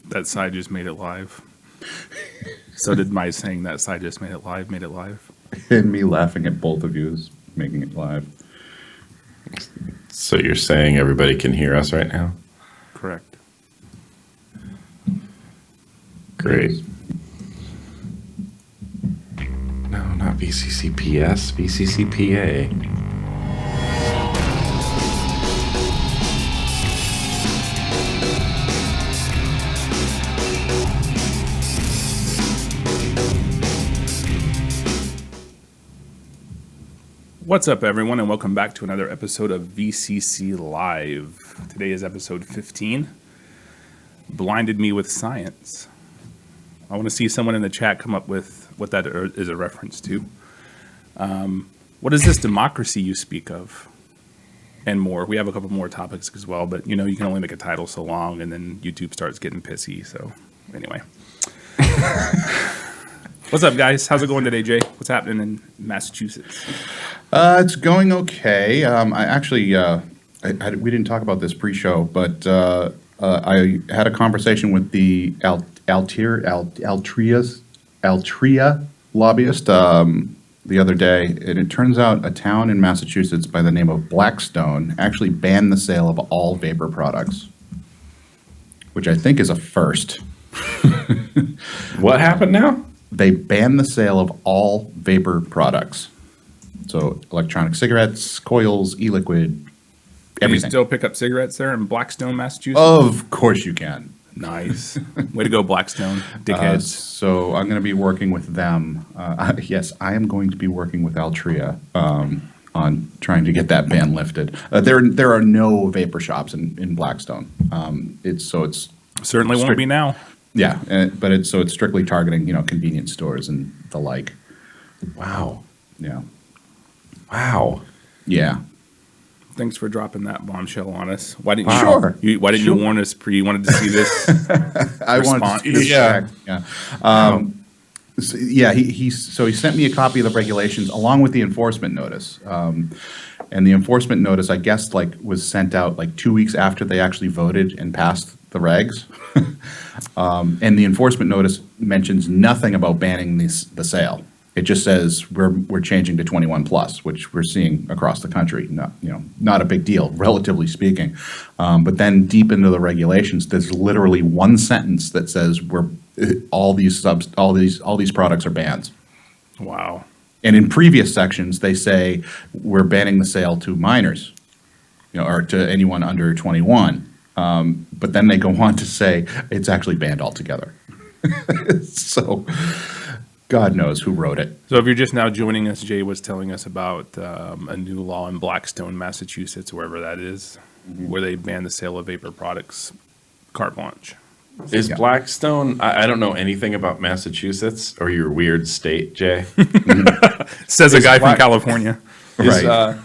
That side just made it live. So did my saying that side just made it live, made it live. And me laughing at both of you is making it live. So you're saying everybody can hear us right now? Correct. Great. No, not VCCPS, VCCPA. What's up, everyone, and welcome back to another episode of VCC Live. Today is episode 15, Blinded Me with Science. I want to see someone in the chat come up with what that is a reference to. What is this democracy you speak of? And more. We have a couple more topics as well, but you know, you can only make a title so long, and then YouTube starts getting pissy. So anyway. What's up, guys? How's it going today, Jay? What's happening in Massachusetts? It's going okay. I actually, we didn't talk about this pre-show, but I had a conversation with the Altria lobbyist the other day, and it turns out a town in Massachusetts by the name of Blackstone actually banned the sale of all vapor products, which I think is a first. What happened now? They banned the sale of all vapor products. So electronic cigarettes, coils, e-liquid, Can you everything. still pick up cigarettes there in Blackstone, Massachusetts? Of course you can. Nice. Way to go, Blackstone. Dickheads. So I'm going to be working with them. Yes, I am going to be working with Altria on trying to get that ban lifted. There are no vapor shops in Blackstone. It's Certainly won't be now. yeah, but it's strictly targeting convenience stores and the like. Wow. Yeah, Wow. yeah. Thanks for dropping that bombshell on us. Why didn't Wow. Sure. Why didn't you warn us pre? You wanted to see this? I wanted to see this Yeah. check. Yeah. He sent me a copy of the regulations along with the enforcement notice. And the enforcement notice, I guess, was sent out 2 weeks after they actually voted and passed the regs. And the enforcement notice mentions nothing about banning the sale. It just says we're changing to 21 plus, which we're seeing across the country. Not a big deal, relatively speaking. But then deep into the regulations, there's literally one sentence that says all these products are banned. Wow. And in previous sections, they say we're banning the sale to minors, or to anyone under 21. But then they go on to say it's actually banned altogether. So God knows who wrote it. So if you're just now joining us, Jay was telling us about a new law in Blackstone, Massachusetts, wherever that is, where they ban the sale of vapor products, carte blanche. Is Yeah. Blackstone, I don't know anything about Massachusetts or your weird state, Jay. Says a Is guy from Black- California. Right.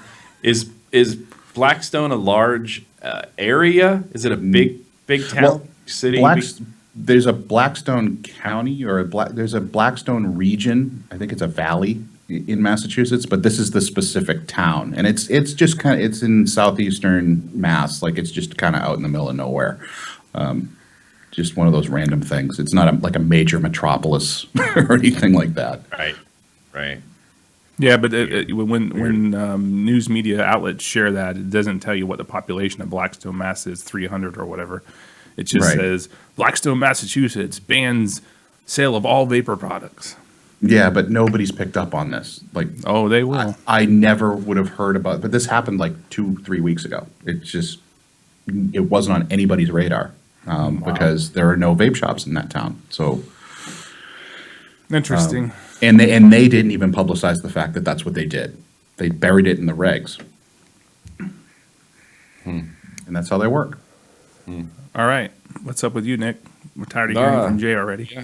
Is Blackstone a large area? Is it a big town, Well, city? There's a Blackstone County there's a Blackstone region. I think it's a valley in Massachusetts, but this is the specific town, and it's just it's in southeastern Mass. It's just kind of out in the middle of nowhere. Just one of those random things. It's not like a major metropolis or anything like that. Right. Yeah, but when news media outlets share that, it doesn't tell you what the population of Blackstone, Mass is, 300 or whatever. It just Right. says Blackstone, Massachusetts bans sale of all vapor products. Yeah, but nobody's picked up on this. Oh, they will. I never would have heard about it, but this happened 2-3 weeks ago. It wasn't on anybody's radar because there are no vape shops in that town. So Interesting. and they didn't even publicize the fact that that's what they did. They buried it in the regs, and that's how they work. All right. What's up with you, Nick? We're tired of hearing from Jay already.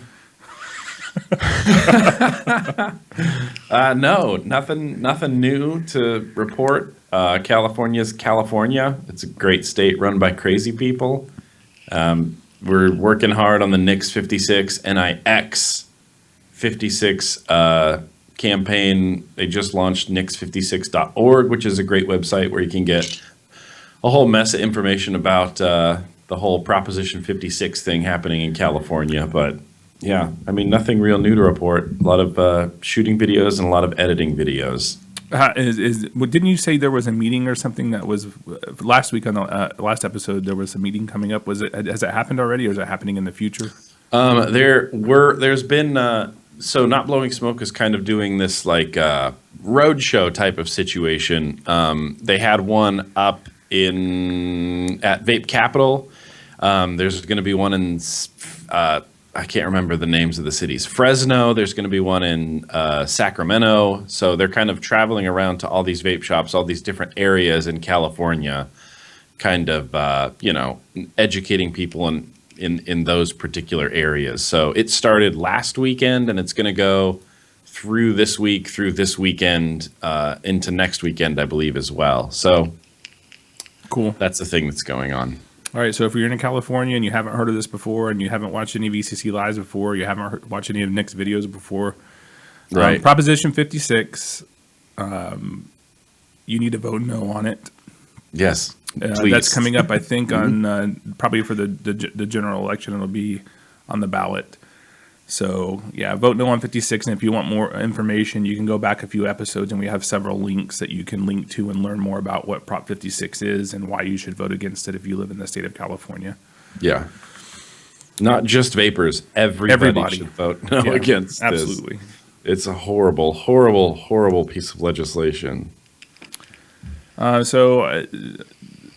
No, nothing new to report. California's California. It's a great state run by crazy people. We're working hard on the NIX 56, NIX 56 campaign. They just launched nix56.org, which is a great website where you can get a whole mess of information about the whole Proposition 56 thing happening in California. But yeah, I mean, nothing real new to report. A lot of shooting videos and a lot of editing videos. Didn't you say there was a meeting or something that was last week on the last episode? There was a meeting coming up. Has it happened already, or is it happening in the future? There's been so Not Blowing Smoke is kind of doing this like roadshow type of situation. They had one up at Vape Capital. There's going to be one in I can't remember the names of the cities. Fresno. There's going to be one in Sacramento. So they're kind of traveling around to all these vape shops, all these different areas in California, kind of educating people in those particular areas. So it started last weekend, and it's going to go through this weekend, into next weekend, I believe, as well. So cool. That's the thing that's going on. All right, so if you're in California and you haven't heard of this before, and you haven't watched any VCC Lives before, you haven't watched any of Nick's videos before, right? Proposition 56, you need to vote no on it. Yes, please. That's coming up, I think, on probably for the general election. It'll be on the ballot. So, yeah, vote no on 56. And if you want more information, you can go back a few episodes, and we have several links that you can link to and learn more about what Prop 56 is and why you should vote against it if you live in the state of California. Yeah. Not just vapors. Everybody should vote no against absolutely. This. It's a horrible, horrible, horrible piece of legislation.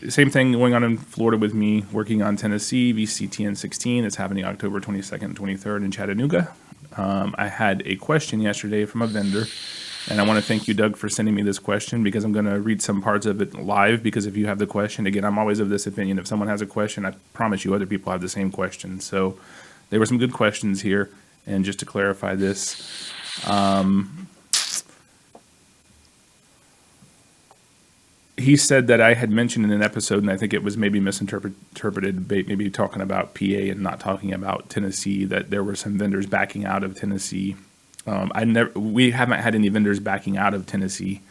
Same thing going on in Florida with me, working on Tennessee, VCTN 16. It's happening October 22nd and 23rd in Chattanooga. I had a question yesterday from a vendor, and I want to thank you, Doug, for sending me this question, because I'm going to read some parts of it live, because if you have the question, again, I'm always of this opinion. If someone has a question, I promise you other people have the same question. So there were some good questions here, and just to clarify this, he said that I had mentioned in an episode, and I think it was maybe misinterpreted, maybe talking about PA and not talking about Tennessee, that there were some vendors backing out of Tennessee. We haven't had any vendors backing out of Tennessee.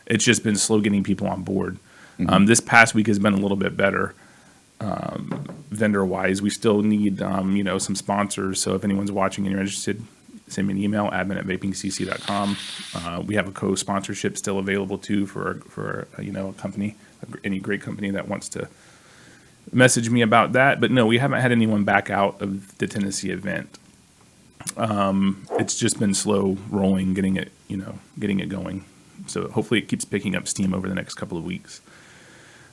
It's just been slow getting people on board. Mm-hmm. This past week has been a little bit better vendor-wise. We still need some sponsors. So if anyone's watching and you're interested, send me an email, admin@vapingcc.com. We have a co-sponsorship still available too for a company, any great company that wants to message me about that. But no, we haven't had anyone back out of the Tennessee event. It's just been slow rolling, getting it going. So hopefully it keeps picking up steam over the next couple of weeks.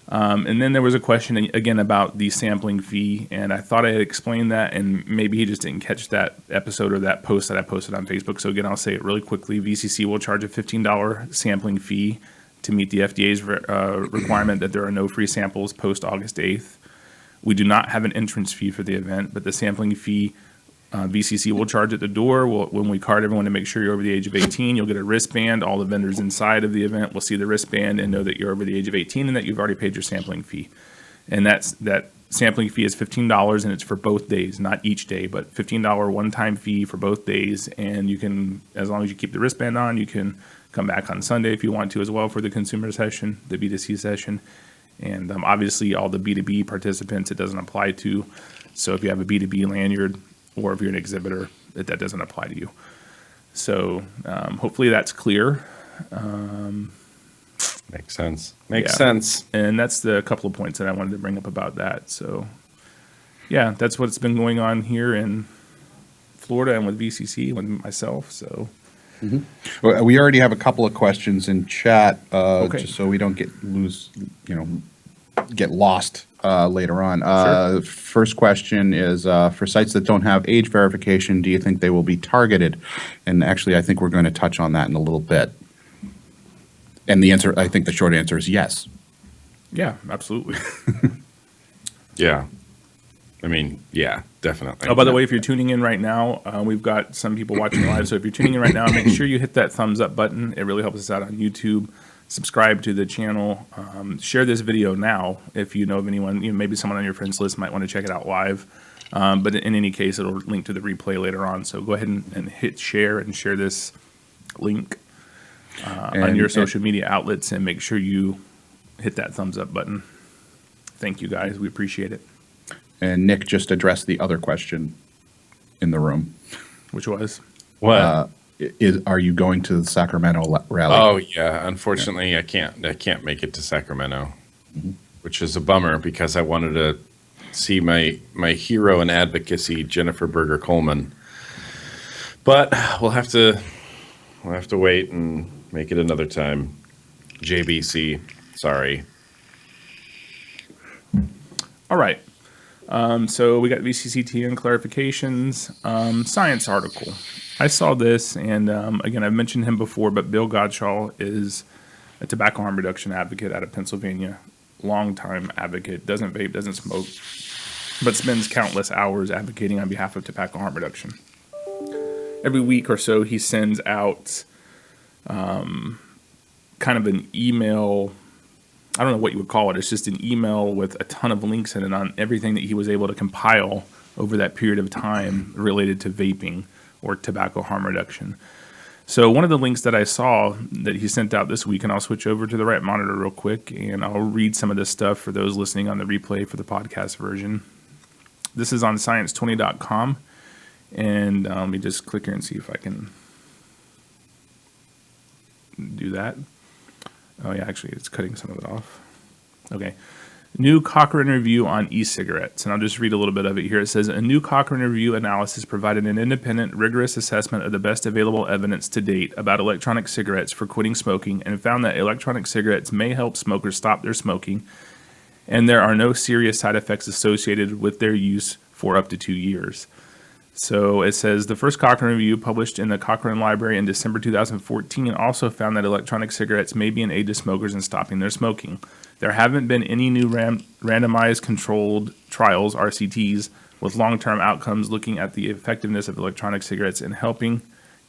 And then there was a question again about the sampling fee, and I thought I had explained that, and maybe he just didn't catch that episode or that post that I posted on Facebook. So again, I'll say it really quickly. VCC will charge a $15 sampling fee to meet the FDA's requirement that there are no free samples post August 8th. We do not have an entrance fee for the event, but the sampling fee VCC will charge at the door. When we card everyone to make sure you're over the age of 18, you'll get a wristband. All the vendors inside of the event will see the wristband and know that you're over the age of 18 and that you've already paid your sampling fee. And that sampling fee is $15, and it's for both days, not each day, but $15 one-time fee for both days. And you can, as long as you keep the wristband on, you can come back on Sunday if you want to as well for the consumer session, the B2C session. And obviously all the B2B participants it doesn't apply to. So if you have a B2B lanyard, or if you're an exhibitor, that doesn't apply to you. So hopefully that's clear. Makes sense. Makes sense. And that's the couple of points that I wanted to bring up about that. So, yeah, that's what's been going on here in Florida and with VCC, with myself. So, Well, we already have a couple of questions in chat, Okay. just so we don't get lost later on. Sure. First question is, for sites that don't have age verification, do you think they will be targeted? And actually, I think we're going to touch on that in a little bit. And the answer, I think the short answer is yes. yeah, absolutely. Yeah. I mean, yeah, definitely. Oh, by the way, if you're tuning in right now, we've got some people watching live. So if you're tuning in right now, make sure you hit that thumbs up button. It really helps us out on YouTube. Subscribe to the channel. Share this video now if you know of anyone. Maybe someone on your friends list might want to check it out live. But in any case, it'll link to the replay later on. So go ahead and hit share and share this link on your social media outlets, and make sure you hit that thumbs up button. Thank you, guys. We appreciate it. And Nick just addressed the other question in the room. Which was? What? Are you going to the Sacramento rally? Oh yeah, unfortunately I can't make it to Sacramento, which is a bummer because I wanted to see my hero in advocacy, Jennifer Berger Coleman. But we'll have to wait and make it another time. JBC, sorry. All right. So we got VCCTN clarifications. Science article. I saw this, and again, I've mentioned him before, but Bill Godshaw is a tobacco harm reduction advocate out of Pennsylvania. Longtime advocate, doesn't vape, doesn't smoke, but spends countless hours advocating on behalf of tobacco harm reduction. Every week or so, he sends out kind of an email. I don't know what you would call it. It's just an email with a ton of links in it on everything that he was able to compile over that period of time related to vaping or tobacco harm reduction. So one of the links that I saw that he sent out this week, and I'll switch over to the right monitor real quick, and I'll read some of this stuff for those listening on the replay for the podcast version. This is on science20.com, and let me just click here and see if I can do that. Oh yeah, actually it's cutting some of it off. Okay. New Cochrane review on e-cigarettes. And I'll just read a little bit of it here. It says, a new Cochrane review analysis provided an independent, rigorous assessment of the best available evidence to date about electronic cigarettes for quitting smoking and found that electronic cigarettes may help smokers stop their smoking, and there are no serious side effects associated with their use for up to 2 years. So it says the first Cochrane review published in the Cochrane Library in December 2014 also found that electronic cigarettes may be an aid to smokers in stopping their smoking. There haven't been any new randomized controlled trials, RCTs, with long-term outcomes looking at the effectiveness of electronic cigarettes in helping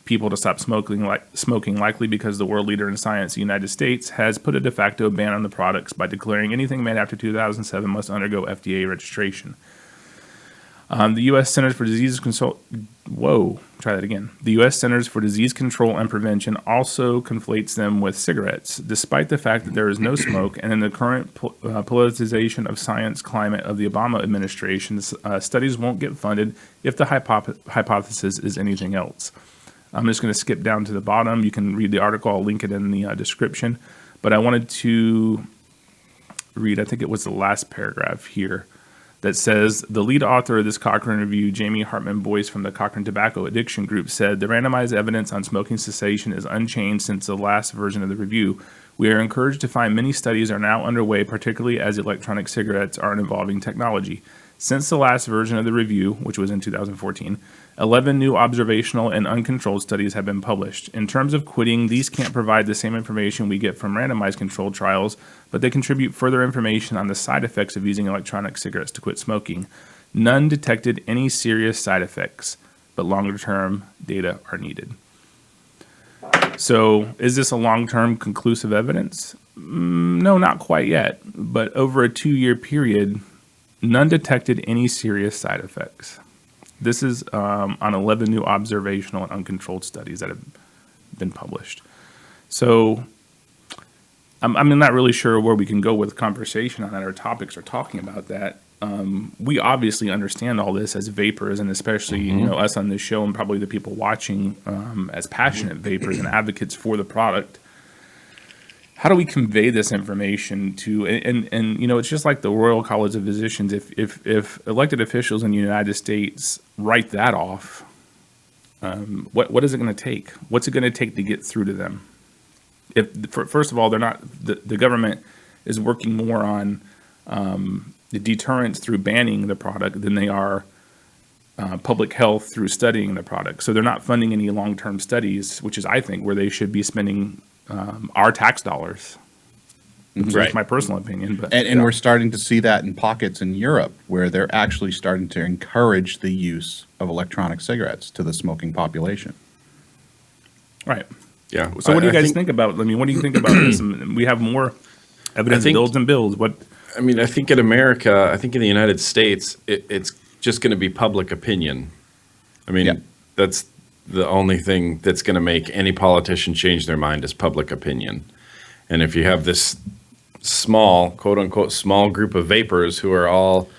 people to stop smoking, likely because the world leader in science, the United States, has put a de facto ban on the products by declaring anything made after 2007 must undergo FDA registration. The U.S. Centers for Disease Control. The U.S. Centers for Disease Control and Prevention also conflates them with cigarettes, despite the fact that there is no smoke. And in the current politicization of science climate of the Obama administration, studies won't get funded if the hypothesis is anything else. I'm just going to skip down to the bottom. You can read the article. I'll link it in the description. But I wanted to read, I think it was the last paragraph here, that says the lead author of this Cochrane review, Jamie Hartman-Boyce from the Cochrane Tobacco Addiction Group, said the randomized evidence on smoking cessation is unchanged since the last version of the review. We are encouraged to find many studies are now underway, particularly as electronic cigarettes are an evolving technology. Since the last version of the review, which was in 2014, 11 new observational and uncontrolled studies have been published. In terms of quitting, these can't provide the same information we get from randomized controlled trials, but they contribute further information on the side effects of using electronic cigarettes to quit smoking. None detected any serious side effects, but longer-term data are needed. So, is this a long-term conclusive evidence? No, not quite yet. But over a 2-year period, none detected any serious side effects. This is on 11 new observational and uncontrolled studies that have been published. So I'm not really sure where we can go with conversation on that or topics or talking about that. We obviously understand all this as vapors, and especially us on this show and probably the people watching as passionate vapors and advocates for the product. How do we convey this information to, and it's just like the Royal College of Physicians. If elected officials in the United States write that off, what is it going to take? What's it going to take to get through to them? First of all, they're not, the government is working more on the deterrence through banning the product than they are public health through studying the product. So they're not funding any long-term studies, which is, I think, where they should be spending our tax dollars. That's Right. my personal opinion. But And we're starting to see that in pockets in Europe where they're actually starting to encourage the use of electronic cigarettes to the smoking population. right. Yeah. So what do you guys think? think about? I mean, what do you think about this? We have more evidence builds and builds. What? I mean, I think in America, I think in the United States, it's just going to be public opinion. I mean, Yeah. that's the only thing that's going to make any politician change their mind is public opinion. And if you have this small, quote unquote, small group of vapors who are all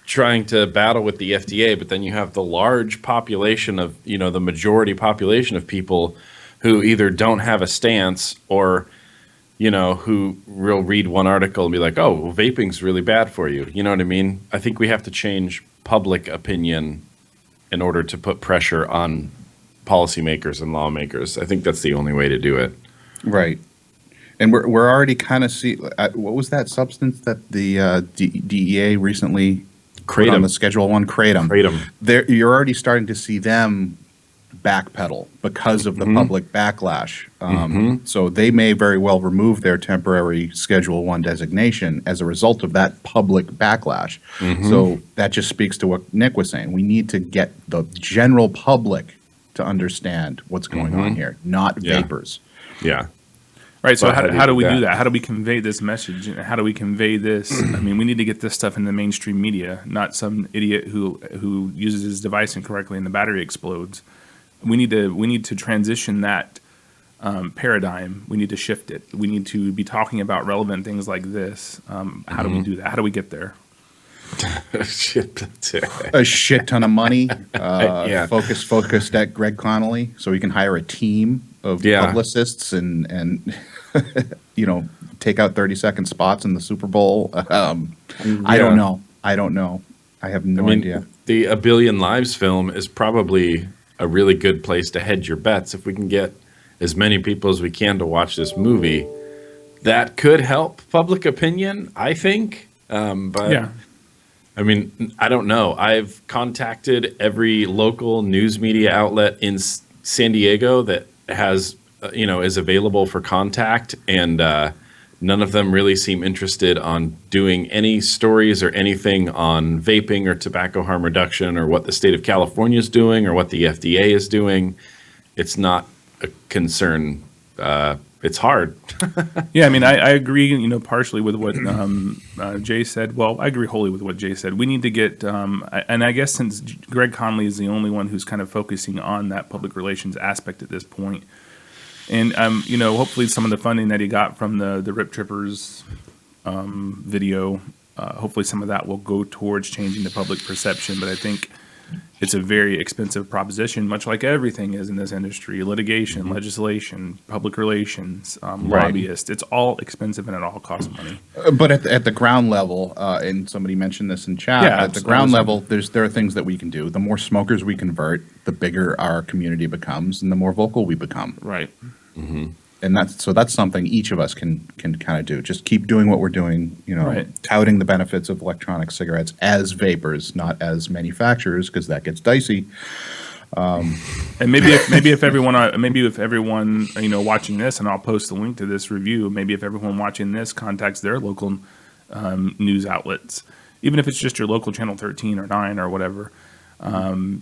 trying to battle with the FDA, but then you have the large population of, the majority population of people who either don't have a stance or, who will read one article and be like, oh, well, vaping's really bad for you. You know what I mean? I think we have to change public opinion in order to put pressure on policymakers and lawmakers. I think that's the only way to do it. Right. And we're already kind of what was that substance that the DEA recently put on the Schedule 1? Kratom. Kratom. You're already starting to see them backpedal because of the public backlash. So they may very well remove their temporary Schedule 1 designation as a result of that public backlash. So that just speaks to what Nick was saying. We need to get the general public to understand what's going on here, not vapors. Yeah. Right. So But how do we do that? How do we convey this message? How do we convey this? I mean, we need to get this stuff in the mainstream media, not some idiot who uses his device incorrectly and the battery explodes. We need to transition that paradigm. We need to shift it. We need to be talking about relevant things like this. How do we do that? How do we get there? Shit. A shit ton of money. Yeah. Focused at Greg Connolly, so he can hire a team of publicists and take out 30-second spots in the Super Bowl. I don't know. I have no idea. The A Billion Lives film is probably a really good place to hedge your bets. If we can get as many people as we can to watch this movie, that could help public opinion, I think. But Yeah. I mean, I don't know. I've contacted every local news media outlet in San Diego that has, is available for contact, and none of them really seem interested on doing any stories or anything on vaping or tobacco harm reduction or what the state of California is doing or what the FDA is doing. It's not a concern. It's hard. Yeah, I mean, I agree, partially with what Jay said. Well, I agree wholly with what Jay said. We need to get, and I guess since Greg Conley is the only one who's kind of focusing on that public relations aspect at this point, and, hopefully some of the funding that he got from the Rip Trippers video, hopefully some of that will go towards changing the public perception. But I think it's a very expensive proposition, much like everything is in this industry: litigation, legislation, public relations, lobbyists. It's all expensive and it all costs money. But at the ground level, and somebody mentioned this in chat, Yeah, at the ground level, there are things that we can do. The more smokers we convert, the bigger our community becomes, and the more vocal we become. Right. And that's something each of us can kind of do. Just keep doing what we're doing, Right. touting the benefits of electronic cigarettes as vapors, not as manufacturers, because that gets dicey. And maybe if everyone watching this, and I'll post the link to this review. Maybe if everyone watching this contacts their local news outlets, even if it's just your local channel 13 or 9 or whatever. I'm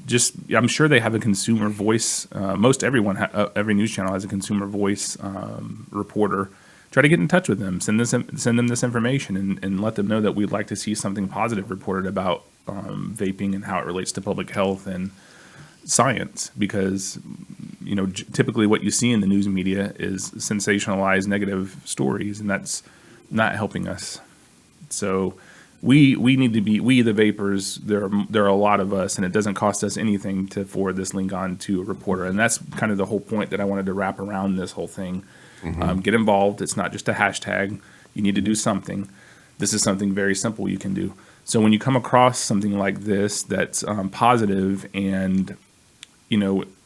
sure they have a consumer voice. Every news channel has a consumer voice reporter. Try to get in touch with them. Send them this information and let them know that we'd like to see something positive reported about vaping and how it relates to public health and science. Because typically what you see in the news media is sensationalized negative stories, and that's not helping us. So we need to be, we the vapors, there are a lot of us, and it doesn't cost us anything to forward this link on to a reporter. And that's kind of the whole point that I wanted to wrap around this whole thing. Get involved. It's not just a hashtag. You need to do something. This is something very simple you can do. So when you come across something like this that's positive, and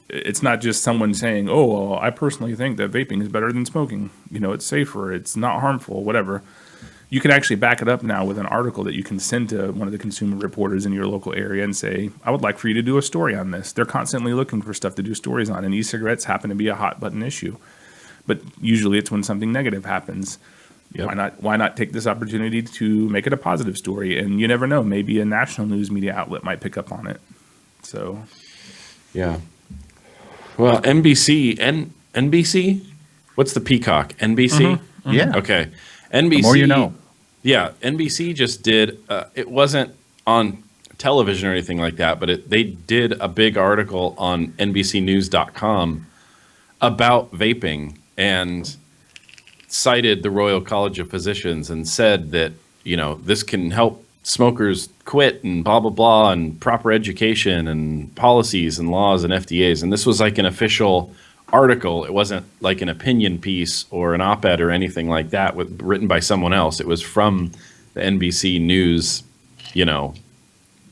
it's not just someone saying, oh, well, I personally think that vaping is better than smoking. It's safer. It's not harmful, whatever. You can actually back it up now with an article that you can send to one of the consumer reporters in your local area and say, I would like for you to do a story on this. They're constantly looking for stuff to do stories on, and e-cigarettes happen to be a hot button issue. But usually it's when something negative happens. Yep. Why not take this opportunity to make it a positive story? And you never know, maybe a national news media outlet might pick up on it. So, yeah. Well, NBC? What's the peacock? NBC? Yeah. Okay. NBC. The more you know. Yeah, NBC just did. It wasn't on television or anything like that, but they did a big article on NBCNews.com about vaping and cited the Royal College of Physicians and said that this can help smokers quit and blah, blah, blah, and proper education and policies and laws and FDAs. And this was like an official article. It wasn't like an opinion piece or an op-ed or anything like that written by someone else. It was from the NBC News,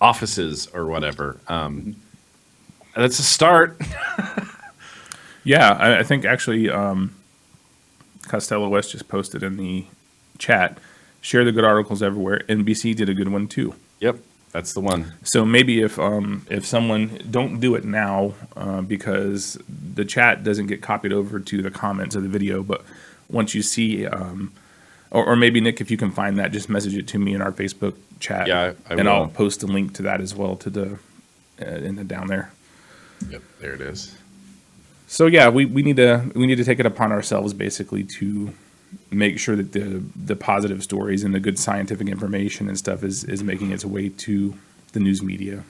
offices or whatever. That's a start. Yeah, I think actually Costello West just posted in the chat, share the good articles everywhere. NBC did a good one too. Yep, that's the one. So maybe if someone, don't do it now because the chat doesn't get copied over to the comments of the video, but once you see, or maybe Nick, if you can find that, just message it to me in our Facebook chat. Yeah, I and will. I'll post a link to that as well to the down there. Yep, there it is. So yeah, we need to take it upon ourselves basically to make sure that the positive stories and the good scientific information and stuff is making its way to the news media.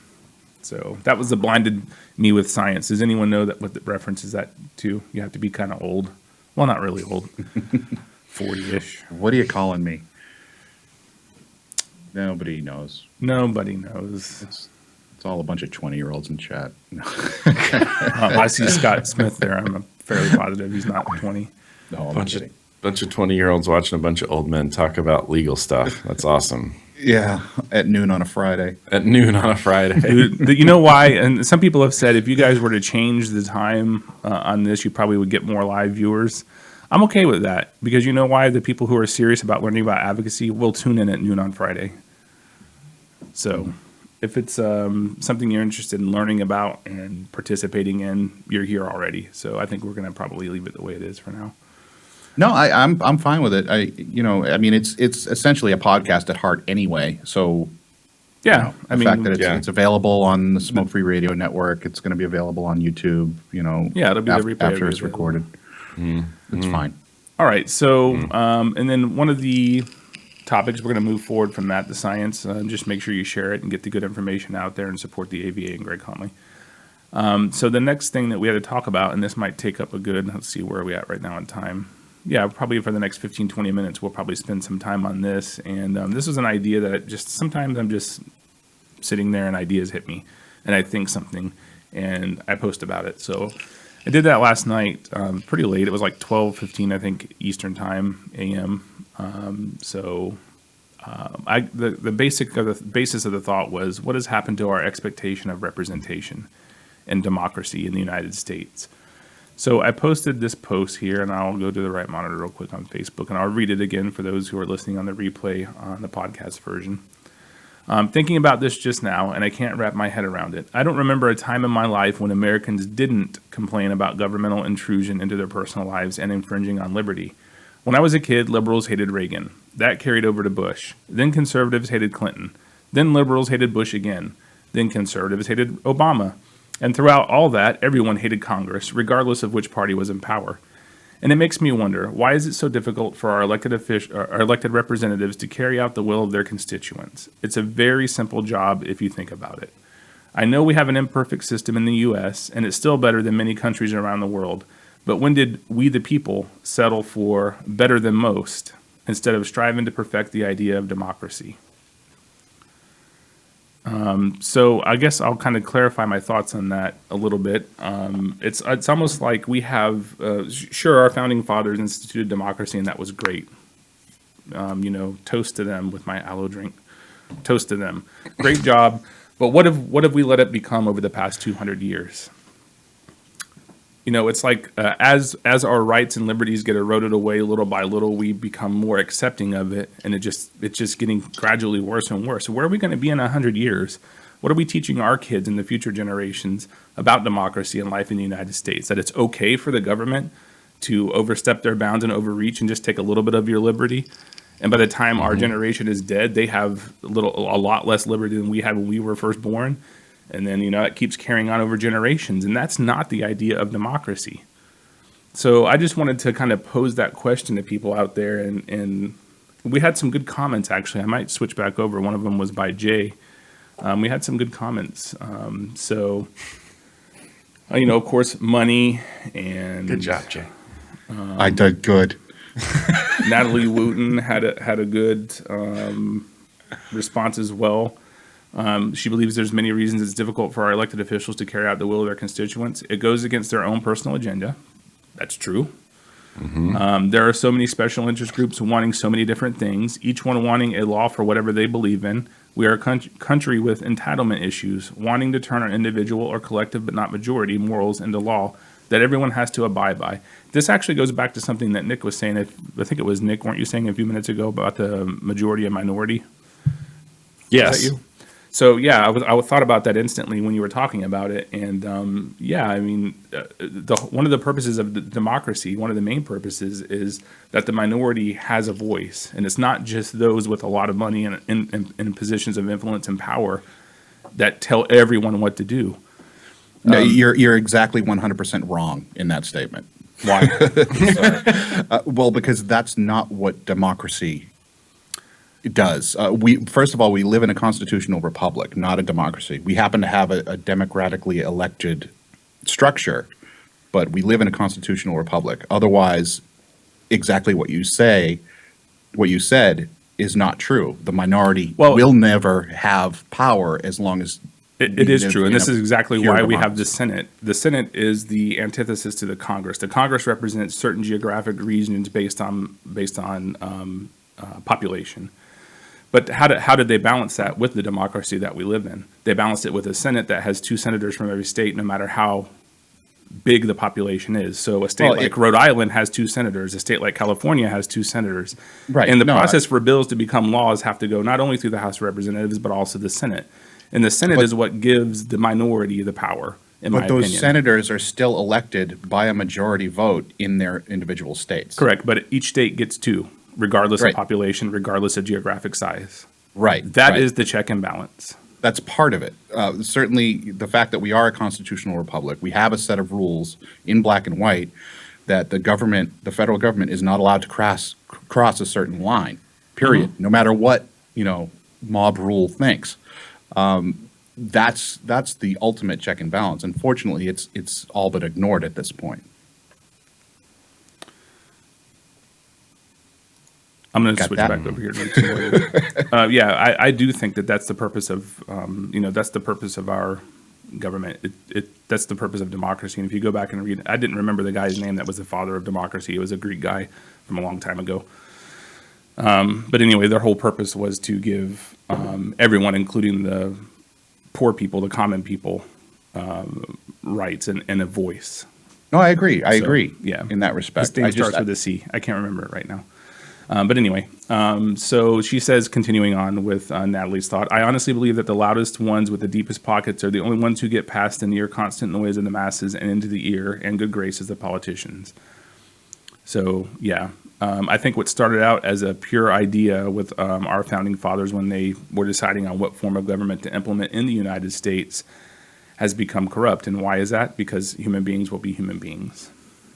So that was the blinded me with science. Does anyone know what the reference is that to? You have to be kind of old. Well, not really old. 40-ish. What are you calling me? Nobody knows. Nobody knows. It's all a bunch of 20-year-olds in chat. I see Scott Smith there. I'm fairly positive he's not 20. No, I'm kidding. Bunch of 20-year-olds watching a bunch of old men talk about legal stuff. That's awesome. Yeah, at noon on a Friday. At noon on a Friday. Dude, you know why? And some people have said if you guys were to change the time on this, you probably would get more live viewers. I'm okay with that because you know why? The people who are serious about learning about advocacy will tune in at noon on Friday. So if it's something you're interested in learning about and participating in, you're here already. So I think we're going to probably leave it the way it is for now. No, I'm fine with it. It's essentially a podcast at heart anyway. So Yeah, the fact that it's available on the Smoke Free Radio Network, it's going to be available on YouTube. Yeah, it'll be the replay after it's available. recorded. It's fine. All right. So, and then one of the topics we're going to move forward from that, the science. Just make sure you share it and get the good information out there and support the AVA and Greg Conley. So the next thing that we had to talk about, and this might take up let's see where are we at right now in time. Yeah, probably for the next 15, 20 minutes, we'll probably spend some time on this. And this was an idea that sometimes I'm just sitting there and ideas hit me and I think something and I post about it. So I did that last night, pretty late. It was like 12:15, I think, Eastern time, AM. The basis of the thought was, what has happened to our expectation of representation and democracy in the United States? So I posted this post here, and I'll go to the right monitor real quick on Facebook, and I'll read it again for those who are listening on the replay on the podcast version. Thinking about this just now, and I can't wrap my head around it. I don't remember a time in my life when Americans didn't complain about governmental intrusion into their personal lives and infringing on liberty. When I was a kid, liberals hated Reagan. That carried over to Bush. Then conservatives hated Clinton. Then liberals hated Bush again. Then conservatives hated Obama. And throughout all that, everyone hated Congress, regardless of which party was in power. And it makes me wonder, why is it so difficult for our elected representatives to carry out the will of their constituents? It's a very simple job if you think about it. I know we have an imperfect system in the U.S., and it's still better than many countries around the world. But when did we, the people, settle for better than most instead of striving to perfect the idea of democracy? So I guess I'll kind of clarify my thoughts on that a little bit. It's almost like we have, sure, our founding fathers instituted democracy, and that was great. Toast to them with my aloe drink. Toast to them. Great job. But what have we let it become over the past 200 years? It's like as our rights and liberties get eroded away little by little, we become more accepting of it, and it's just getting gradually worse and worse. So where are we going to be in 100 years? What are we teaching our kids and the future generations about democracy and life in the United States? That it's okay for the government to overstep their bounds and overreach and just take a little bit of your liberty, and by the time our generation is dead, they have a lot less liberty than we had when we were first born. And then, it keeps carrying on over generations. And that's not the idea of democracy. So I just wanted to kind of pose that question to people out there. And we had some good comments, actually. I might switch back over. One of them was by Jay. We had some good comments. Of course, money and... Good job, Jay. I did good. Natalie Wooten had a good response as well. She believes there's many reasons it's difficult for our elected officials to carry out the will of their constituents. It goes against their own personal agenda. That's true. There are so many special interest groups wanting so many different things, each one wanting a law for whatever they believe in. We are a country with entitlement issues, wanting to turn our individual or collective, but not majority, morals into law that everyone has to abide by. This actually goes back to something that Nick was saying. I think it was Nick, weren't you saying a few minutes ago about the majority and minority? Yes. Was that you? So yeah, I thought about that instantly when you were talking about it, and yeah, I mean, one of the purposes of the democracy, one of the main purposes, is that the minority has a voice, and it's not just those with a lot of money and in positions of influence and power that tell everyone what to do. No, you're exactly 100% wrong in that statement. Why? Well, because that's not what democracy does. First of all, we live in a constitutional republic, not a democracy. We happen to have a democratically elected structure, but we live in a constitutional republic. Otherwise, exactly what you said is not true. The minority will never have power as long as it is true, and this is exactly why we have the Senate. The Senate is the antithesis to the Congress. The Congress represents certain geographic regions based on population. But how did they balance that with the democracy that we live in? They balanced it with a Senate that has 2 senators from every state, no matter how big the population is. So a state like Rhode Island has 2 senators. A state like California has 2 senators. Right. And the process for bills to become laws have to go not only through the House of Representatives, but also the Senate. And the Senate is what gives the minority the power, in my opinion. But those senators are still elected by a majority vote in their individual states. Correct, but each state gets 2, regardless of population, regardless of geographic size. Right. That is the check and balance. That's part of it. Certainly, the fact that we are a constitutional republic, we have a set of rules in black and white that the federal government is not allowed to cross a certain line, period, no matter what, mob rule thinks. That's the ultimate check and balance. Unfortunately, it's all but ignored at this point. I'm going to switch back over here. Yeah, I do think that's the purpose of, that's the purpose of our government. That's the purpose of democracy. And if you go back and read, I didn't remember the guy's name that was the father of democracy. It was a Greek guy from a long time ago. But anyway, their whole purpose was to give everyone, including the poor people, the common people, rights and a voice. No, I agree. I agree. Yeah, in that respect. This thing starts with a C. I can't remember it right now. But anyway, so she says, continuing on with Natalie's thought, I honestly believe that the loudest ones with the deepest pockets are the only ones who get past the near constant noise of the masses and into the ear and good graces of politicians. So, yeah, I think what started out as a pure idea with our founding fathers when they were deciding on what form of government to implement in the United States has become corrupt. And why is that? Because human beings will be human beings.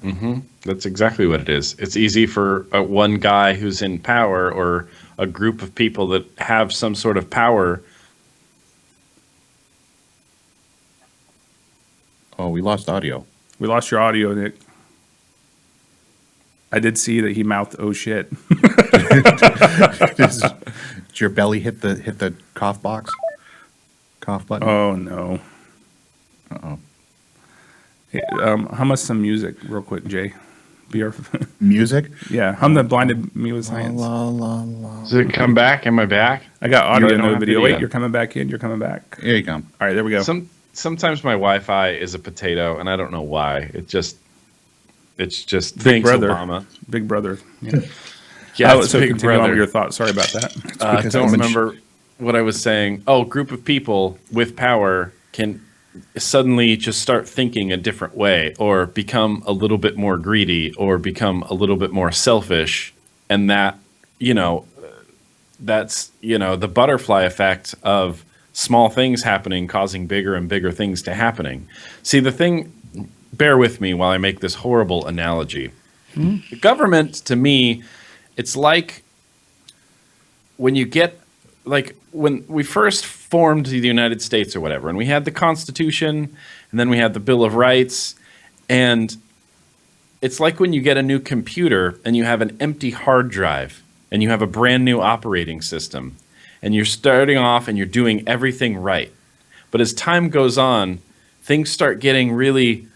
Mm-hmm. That's exactly what it is. It's easy for one guy who's in power or a group of people that have some sort of power. Oh, we lost audio. We lost your audio, Nick. I did see that he mouthed, "Oh shit." Did your belly hit the cough box? Cough button? Oh no. Uh-oh. Hey, hum us some music real quick, Jay. Music? Yeah, hum the Blinded Me with Science. La, la, la. Does it come back? Am I back? I got audio, No, I don't no have video. video. Wait, you're coming back in. You're coming back. Here you come. All right, there we go. Sometimes my Wi-Fi is a potato, and I don't know why. It's just Big thanks, brother. Obama. Big brother. Yeah. Yeah, So Big continue on Brother. with your thoughts. Sorry about that. I don't remember what I was saying. Oh, group of people with power can suddenly just start thinking a different way or become a little bit more greedy or become a little bit more selfish. And that, that's, the butterfly effect of small things happening, causing bigger and bigger things to happening. See, the thing, bear with me while I make this horrible analogy. The government, to me, it's like when you get, like when we first formed the United States or whatever, and we had the Constitution, and then we had the Bill of Rights, and it's like when you get a new computer and you have an empty hard drive and you have a brand new operating system, and you're starting off and you're doing everything right. But as time goes on, things start getting really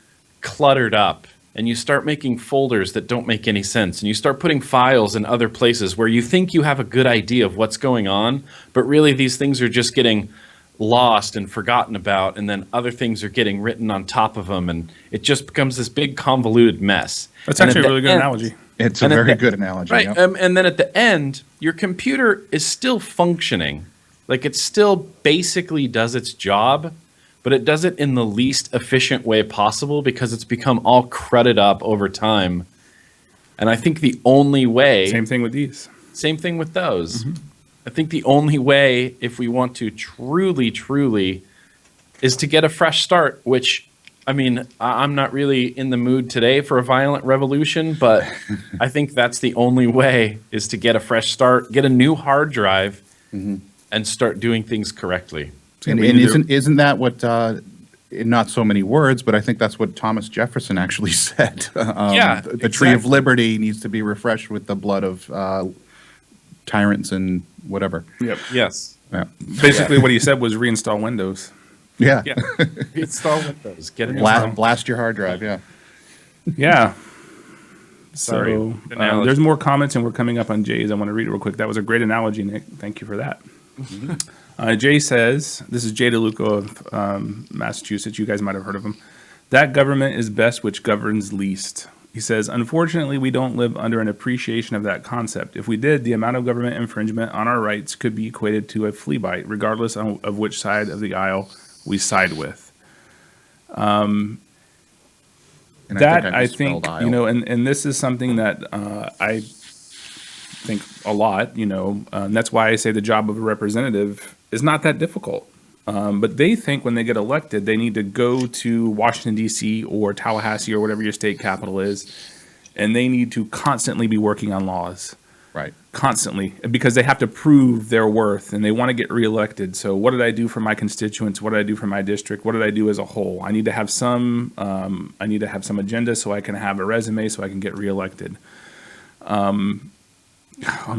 cluttered up, and you start making folders that don't make any sense, and you start putting files in other places where you think you have a good idea of what's going on, but really these things are just getting lost and forgotten about, and then other things are getting written on top of them, and it just becomes this big convoluted mess. That's And actually at a really the good end- analogy. It's a And at very the- good analogy. Right. Yep. And then at the end, your computer is still functioning. Like, it still basically does its job, but it does it in the least efficient way possible because it's become all crudted up over time. And I think the only way, Same thing with these. same thing with those. I think the only way, if we want to truly, is to get a fresh start, which, I mean, I'm not really in the mood today for a violent revolution, but I think that's the only way, is to get a fresh start, get a new hard drive, and start doing things correctly. And we need to- isn't that what, in not so many words, but I think that's what Thomas Jefferson actually said. Yeah, the tree of exactly. liberty needs to be refreshed with the blood of tyrants and whatever. Yep. Yes. Yeah. Basically, what he said was reinstall Windows. Yeah. Yeah. Install Windows. Get it. Blast your hard drive. Yeah. Yeah. Sorry. So Analogy. there's more comments, and we're coming up on Jay's. I want to read it real quick. That was a great analogy, Nick. Thank you for that. Jay says, this is Jay DeLuca of Massachusetts. You guys might have heard of him. That government is best which governs least. He says, unfortunately, we don't live under an appreciation of that concept. If we did, the amount of government infringement on our rights could be equated to a flea bite, regardless of which side of the aisle we side with. And That I misspelled think, aisle. you know, and this is something that I think a lot, you know, and that's why I say the job of a representative is not that difficult. But they think when they get elected, they need to go to Washington, D.C. or Tallahassee or whatever your state capital is, and they need to constantly be working on laws. Right. Constantly, because they have to prove their worth and they want to get reelected. So what did I do for my constituents? What did I do for my district? What did I do as a whole? I need to have some agenda so I can have a resume so I can get reelected. I'm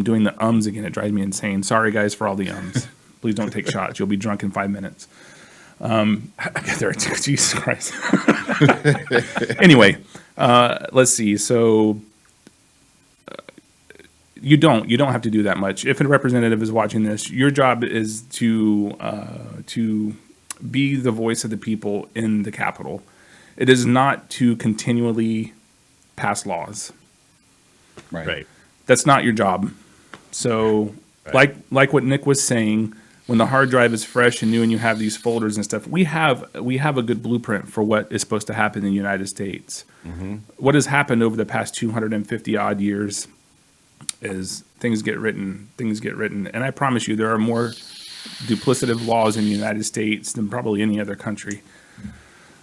doing the ums again. It drives me insane. Sorry guys for all the ums. Please don't take shots. You'll be drunk in 5 minutes. Jesus Christ. Anyway, let's see. So you don't have to do that much. If a representative is watching this, your job is to be the voice of the people in the Capitol. It is not to continually pass laws. Right. That's not your job. So, Right. like what Nick was saying, when the hard drive is fresh and new, and you have these folders and stuff, we have a good blueprint for what is supposed to happen in the United States. What has happened over the past 250 odd years is things get written, and I promise you, there are more duplicative laws in the United States than probably any other country.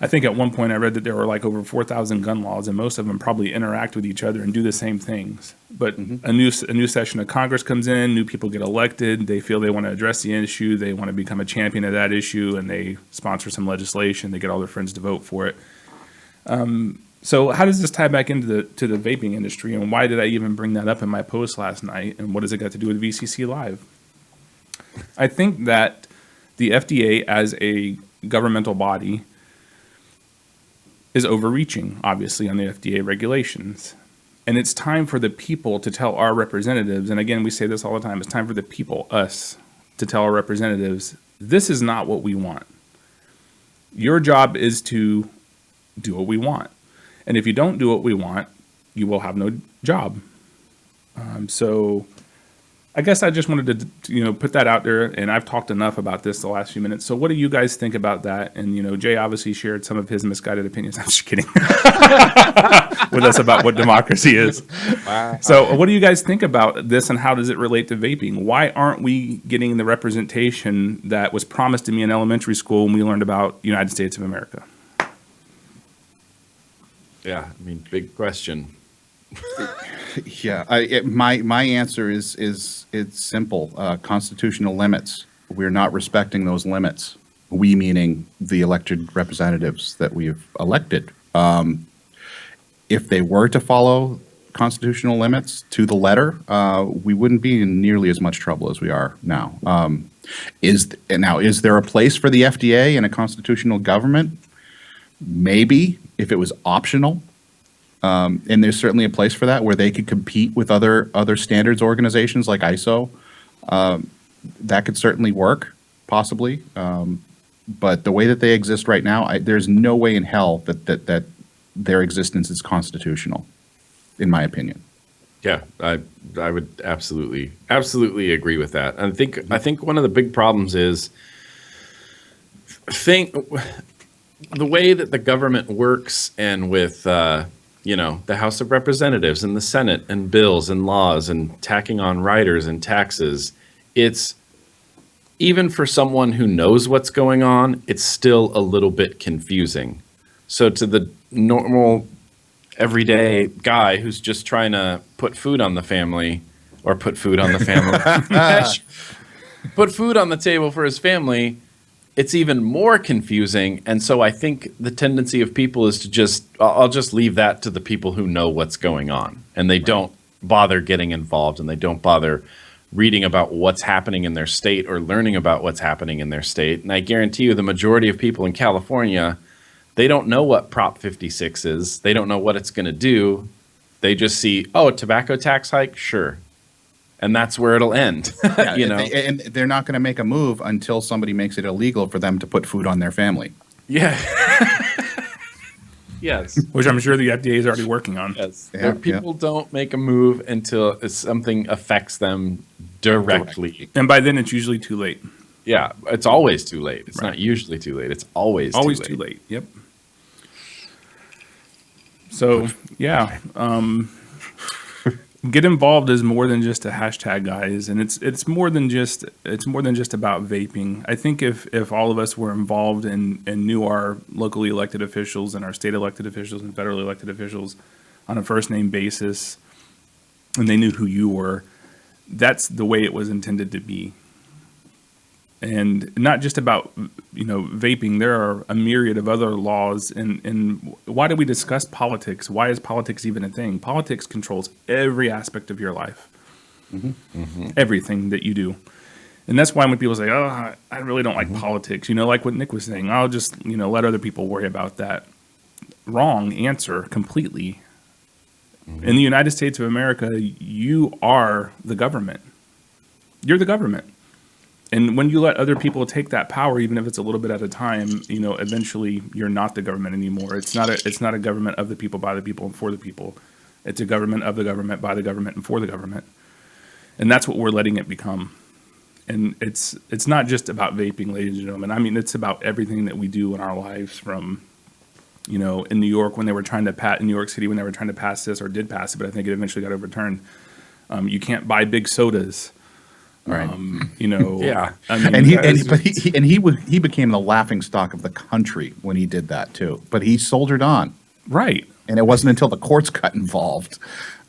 I think at one point I read that there were like over 4,000 gun laws, and most of them probably interact with each other and do the same things. But a new session of Congress comes in, new people get elected, they feel they want to address the issue, they want to become a champion of that issue, and they sponsor some legislation, they get all their friends to vote for it. So how does this tie back into the vaping industry, and why did I even bring that up in my post last night, and what does it got to do with VCCLive? I think that the FDA as a governmental body is overreaching, obviously, on the FDA regulations. And it's time for the people to tell our representatives, and again, we say this all the time, it's time for the people, us, to tell our representatives, this is not what we want. Your job is to do what we want. And if you don't do what we want, you will have no job. So I guess I just wanted to, put that out there, and I've talked enough about this the last few minutes. So what do you guys think about that? And, Jay obviously shared some of his misguided opinions. I'm just kidding. With us about what democracy is. Wow. So what do you guys think about this, and how does it relate to vaping? Why aren't we getting the representation that was promised to me in elementary school when we learned about United States of America? Yeah, I mean, big question. Yeah, my answer is it's simple. Constitutional limits. We're not respecting those limits. We meaning the elected representatives that we've elected. If they were to follow constitutional limits to the letter, we wouldn't be in nearly as much trouble as we are now. Is there a place for the FDA in a constitutional government? Maybe, if it was optional. And there's certainly a place for that where they could compete with other standards organizations like ISO. That could certainly work, possibly. But the way that they exist right now, there's no way in hell that their existence is constitutional, in my opinion. Yeah, I would absolutely agree with that. I think one of the big problems is the way that the government works, and with the House of Representatives and the Senate and bills and laws and tacking on riders and taxes. It's, even for someone who knows what's going on, it's still a little bit confusing. So to the normal, everyday guy who's just trying to put food on the family, or put food on the family, put food on the table for his family, it's even more confusing. And so I think the tendency of people is to I'll just leave that to the people who know what's going on, and they don't bother getting involved, and they don't bother reading about what's happening in their state or learning about what's happening in their state. And I guarantee you the majority of people in California, they don't know what Prop 56 is. They don't know what it's going to do. They just see, tobacco tax hike? Sure. And that's where it'll end. Yeah, and they're not going to make a move until somebody makes it illegal for them to put food on their family. Yeah. Yes. Which I'm sure the FDA is already working on. Yes. Yeah, People don't make a move until something affects them directly. And by then, it's usually too late. Yeah, it's always too late. It's not usually too late. It's always too late. Yep. So, yeah. Get involved is more than just a hashtag, guys, and it's more than just about vaping. I think if all of us were involved and knew our locally elected officials and our state elected officials and federally elected officials on a first name basis, and they knew who you were, that's the way it was intended to be. And not just about, vaping. There are a myriad of other laws. And why do we discuss politics? Why is politics even a thing? Politics controls every aspect of your life. Everything that you do. And that's why when people say, I really don't like politics, like what Nick was saying, I'll just, let other people worry about that. Wrong answer completely. In the United States of America, you are the government. You're the government. And when you let other people take that power, even if it's a little bit at a time, eventually you're not the government anymore. It's not a government of the people, by the people, and for the people. It's a government of the government, by the government, and for the government. And that's what we're letting it become. And it's not just about vaping, ladies and gentlemen. I mean, it's about everything that we do in our lives, from, in New York when they were trying to in New York City when they were trying to pass this, or did pass it, but I think it eventually got overturned. You can't buy big sodas. Right. Yeah. I mean, he became the laughing stock of the country when he did that too. But he soldiered on. Right. And it wasn't until the courts got involved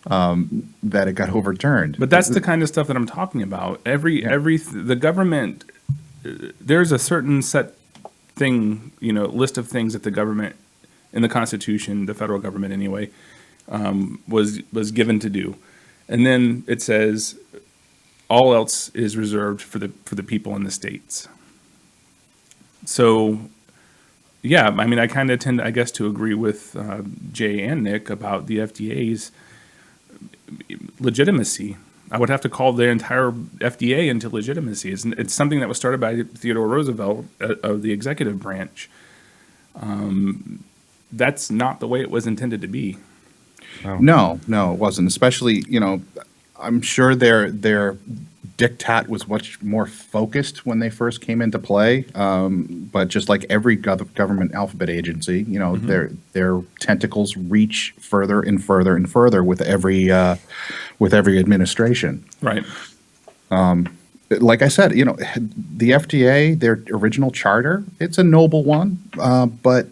that it got overturned. But that's the kind of stuff that I'm talking about. The government, there's a certain set thing, list of things that the government in the Constitution, the federal government anyway, was given to do. And then it says, all else is reserved for the people in the states. So, yeah, I mean, I kind of tend, I guess, to agree with Jay and Nick about the FDA's legitimacy. I would have to call the entire FDA into legitimacy. It's something that was started by Theodore Roosevelt of the executive branch. That's not the way it was intended to be. No, it wasn't. Especially, I'm sure their diktat was much more focused when they first came into play. But just like every government alphabet agency, their tentacles reach further and further and further with every administration. Right. Like I said, the FDA, their original charter, it's a noble one, but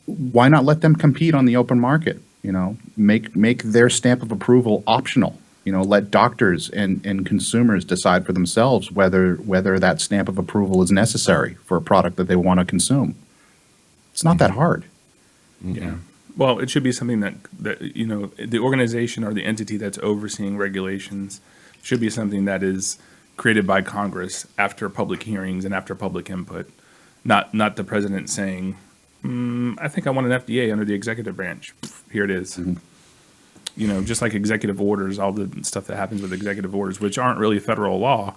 why not let them compete on the open market? Make their stamp of approval optional. Let doctors and consumers decide for themselves whether that stamp of approval is necessary for a product that they want to consume. It's not that hard. Yeah. Well, it should be something that the organization or the entity that's overseeing regulations should be something that is created by Congress after public hearings and after public input, not the president saying, I think I want an FDA under the executive branch. Here it is. Just like executive orders, all the stuff that happens with executive orders, which aren't really federal law.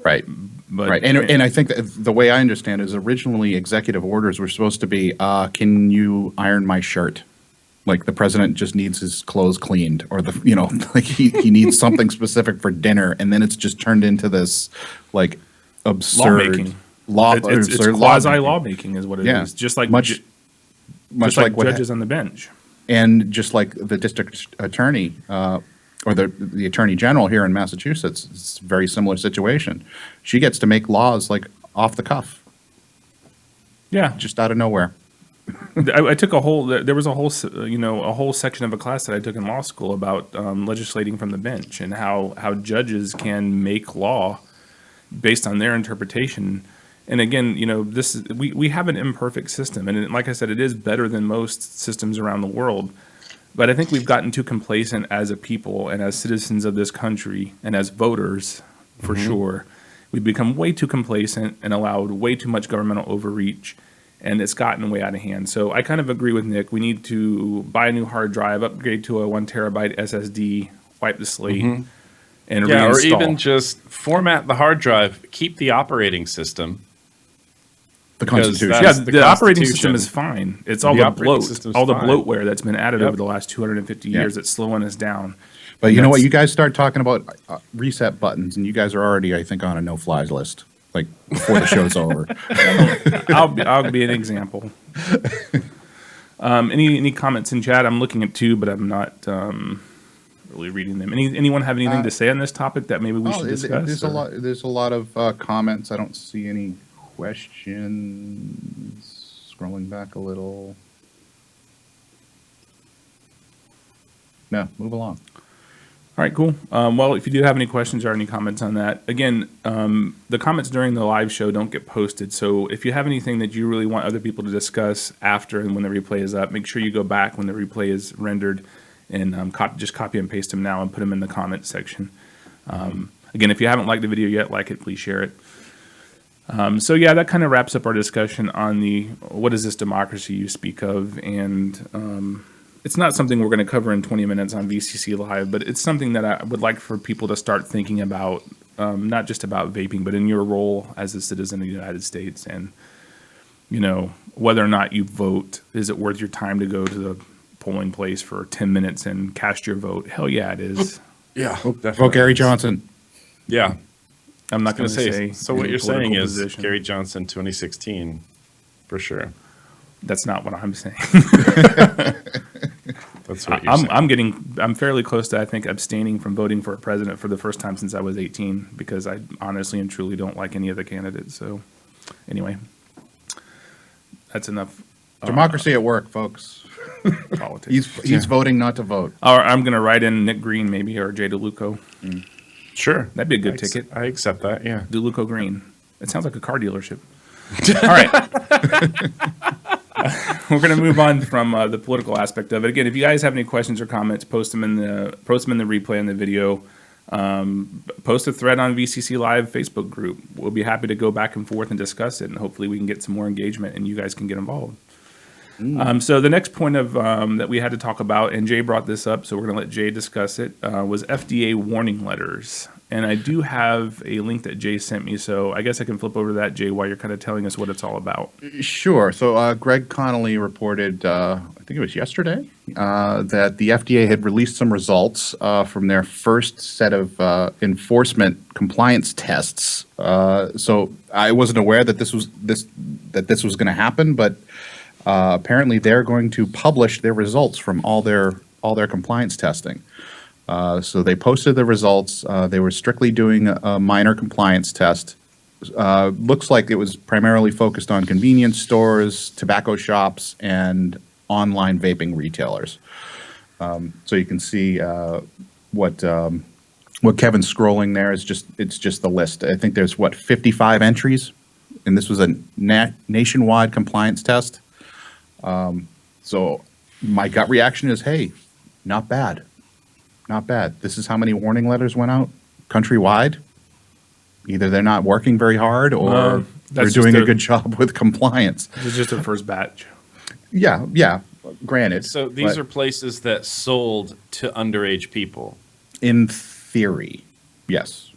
Right. But, right. And I think that the way I understand it is originally executive orders were supposed to be, can you iron my shirt? Like the president just needs his clothes cleaned, or like he needs something specific for dinner. And then it's just turned into this like absurd It's quasi lawmaking is what it is. Just like much like judges on the bench. And just like the district attorney, or the attorney general here in Massachusetts, it's a very similar situation. She gets to make laws like off the cuff. Yeah. Just out of nowhere. I took there was a whole section of a class that I took in law school about legislating from the bench and how judges can make law based on their interpretation. And again, we have an imperfect system, and like I said, it is better than most systems around the world. But I think we've gotten too complacent as a people and as citizens of this country and as voters, for sure. We've become way too complacent and allowed way too much governmental overreach, and it's gotten way out of hand. So I kind of agree with Nick. We need to buy a new hard drive, upgrade to a 1 terabyte SSD, wipe the slate, and reinstall. Or even just format the hard drive, keep the operating system. The Constitution. Yeah, the operating system is fine. It's all the bloat, all the fine. bloatware that's been added over the last 250 years that's slowing us down. But you know what? You guys start talking about reset buttons, and you guys are already, I think, on a no-flies list, like before the show's over. I'll be an example. Any comments in chat? I'm looking at two, but I'm not really reading them. Anyone have anything to say on this topic that maybe we should discuss? There's a lot of comments. I don't see any questions. Scrolling back a little. No, move along. All right, cool. Well, if you do have any questions or any comments on that, again, the comments during the live show don't get posted. So if you have anything that you really want other people to discuss after and when the replay is up, make sure you go back when the replay is rendered and just copy and paste them now and put them in the comments section. Again, if you haven't liked the video yet, like it, please share it. So yeah, that kind of wraps up our discussion on what is this democracy you speak of, and it's not something we're going to cover in 20 minutes on VCC Live, but it's something that I would like for people to start thinking about, not just about vaping, but in your role as a citizen of the United States, and whether or not you vote, is it worth your time to go to the polling place for 10 minutes and cast your vote? Hell yeah, it is. Yeah, definitely. Vote Gary Johnson. Yeah. I'm not going to say. So what you're saying is position. Gary Johnson 2016, for sure. That's not what I'm saying. That's what you're saying. I'm fairly close to, I think, abstaining from voting for a president for the first time since I was 18, because I honestly and truly don't like any of the candidates. So anyway, that's enough. Democracy at work, folks. Politics. He's voting not to vote. Or I'm going to write in Nick Green maybe, or Jay DeLuco. Sure. That'd be a good ticket. I accept that, yeah. DeLuco Green. It sounds like a car dealership. All right. We're going to move on from the political aspect of it. Again, if you guys have any questions or comments, post them in the replay on the video. Post a thread on VCC Live Facebook group. We'll be happy to go back and forth and discuss it, and hopefully we can get some more engagement and you guys can get involved. So the next point of that we had to talk about, and Jay brought this up, so we're going to let Jay discuss it, was FDA warning letters. And I do have a link that Jay sent me, so I guess I can flip over to that, Jay, while you're kind of telling us what it's all about. Sure. So Greg Connolly reported, I think it was yesterday, that the FDA had released some results from their first set of enforcement compliance tests. So I wasn't aware that this was going to happen, but apparently they're going to publish their results from all their compliance testing. So they posted the results. They were strictly doing a minor compliance test. Looks like it was primarily focused on convenience stores, tobacco shops, and online vaping retailers. So you can see what Kevin's scrolling there is it's just the list. I think there's 55 entries, and this was a nationwide compliance test. So my gut reaction is, hey, not bad. Not bad. This is how many warning letters went out countrywide. Either they're not working very hard or they're that's doing just a good job with compliance. This is just their first batch. Yeah, granted. So these but are places that sold to underage people. in theory, yes.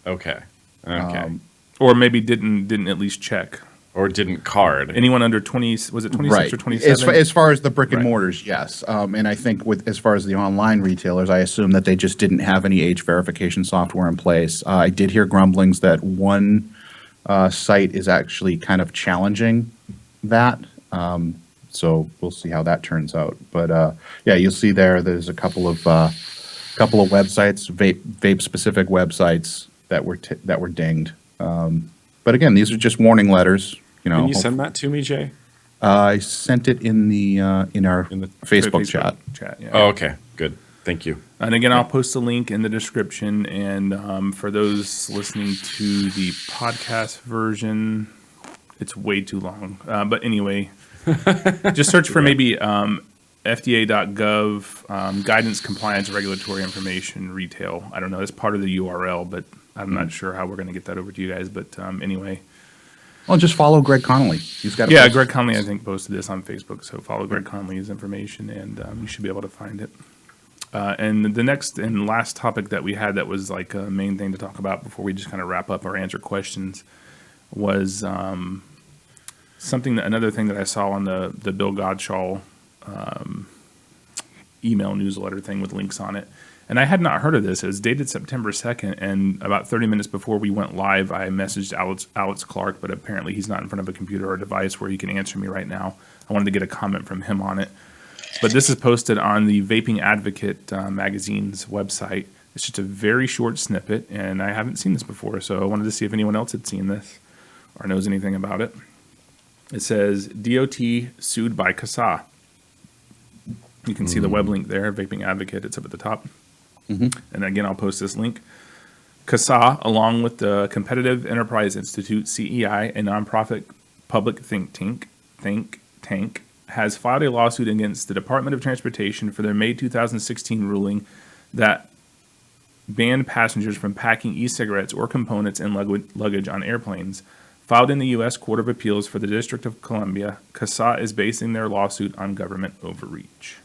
Okay. Okay. Or maybe didn't at least check. Or didn't card. Anyone under 20, was it 26 Right. or 27? As far as the brick and Right. mortars, yes. And I think as far as the online retailers, I assume that they just didn't have any age verification software in place. I did hear grumblings that one site is actually kind of challenging that. So we'll see how that turns out. But yeah, you'll see there's a couple of websites, vape specific websites that were dinged. But again, these are just warning letters. Can you send that to me, Jay? I sent it in our Facebook chat. Yeah. Oh, okay. Good. Thank you. And again, I'll post a link in the description. And for those listening to the podcast version, it's way too long. But anyway, just search for maybe FDA.gov, guidance, compliance, regulatory information, retail. I don't know. It's part of the URL, but I'm not sure how we're going to get that over to you guys. But anyway. Well, just follow Greg Connolly. He's got Greg Conley, I think, posted this on Facebook. So follow Greg Conley's information, and you should be able to find it. And the next and last topic that we had that was like a main thing to talk about before we just kind of wrap up or answer questions was another thing that I saw on the Bill Godshall email newsletter thing with links on it. And I had not heard of this. It was dated September 2nd, and about 30 minutes before we went live, I messaged Alex Clark, but apparently he's not in front of a computer or device where he can answer me right now. I wanted to get a comment from him on it. But this is posted on the Vaping Advocate magazine's website. It's just a very short snippet, and I haven't seen this before, so I wanted to see if anyone else had seen this or knows anything about it. It says, DOT sued by CASSATT. You can see the web link there, Vaping Advocate. It's up at the top. And again, I'll post this link. CASSATT, along with the Competitive Enterprise Institute, CEI, a nonprofit public think tank, has filed a lawsuit against the Department of Transportation for their May 2016 ruling that banned passengers from packing e-cigarettes or components and luggage on airplanes. Filed in the U.S. Court of Appeals for the District of Columbia, CASSATT is basing their lawsuit on government overreach.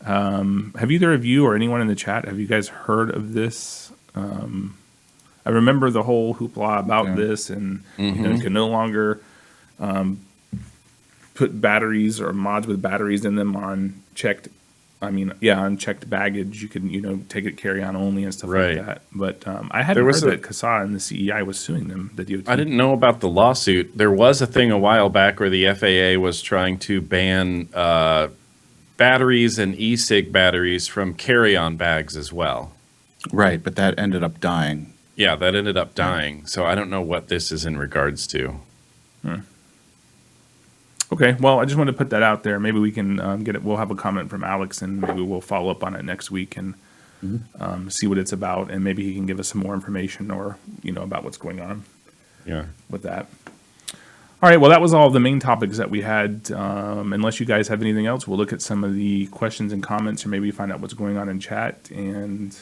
Have either of you or anyone in the chat, have you guys heard of this? I remember the whole hoopla about this, and you can no longer put batteries or mods with batteries in them on checked baggage. You can, take it carry on only and stuff like that. But I hadn't heard that CASSATT and the CEI was suing them, the DOT. I didn't know about the lawsuit. There was a thing a while back where the FAA was trying to ban batteries and e-cig batteries from carry-on bags as well. Right, but that ended up dying. Yeah, that ended up dying. So I don't know what this is in regards to. Okay, well, I just wanted to put that out there. Maybe we can get it. We'll have a comment from Alex, and maybe we'll follow up on it next week and see what it's about, and maybe he can give us some more information or about what's going on. Yeah, with that. All right, well, that was all the main topics that we had. Unless you guys have anything else, we'll look at some of the questions and comments, or maybe find out what's going on in chat and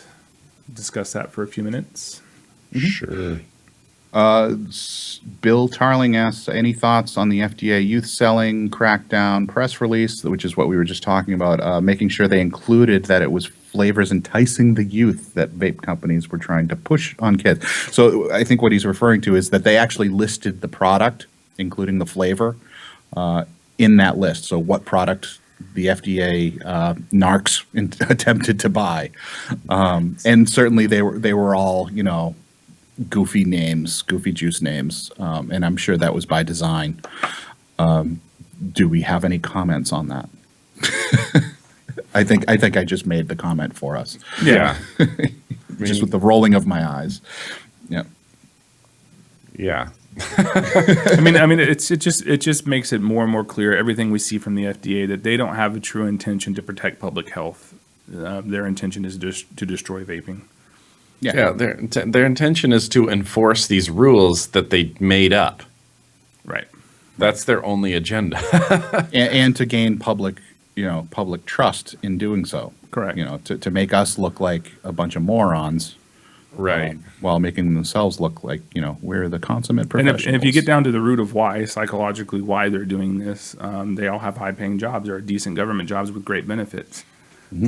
discuss that for a few minutes. Sure. Bill Tarling asks, any thoughts on the FDA youth selling crackdown press release, which is what we were just talking about, making sure they included that it was flavors enticing the youth that vape companies were trying to push on kids. So I think what he's referring to is that they actually listed the product, including the flavor, in that list. So what product the FDA narcs attempted to buy. And certainly they were all, goofy names, goofy juice names, and I'm sure that was by design. Do we have any comments on that? I think I just made the comment for us. Yeah. Just with the rolling of my eyes. Yeah. Yeah. I mean, it just makes it more and more clear, everything we see from the FDA, that they don't have a true intention to protect public health. Their intention is to destroy vaping. Yeah, their intention is to enforce these rules that they made up. Right. That's their only agenda. and to gain public public trust in doing so. Correct. To make us look like a bunch of morons, Right. while making themselves look like, we're the consummate And professionals. if you get down to the root of why, psychologically, why they're doing this, they all have high-paying jobs or decent government jobs with great benefits.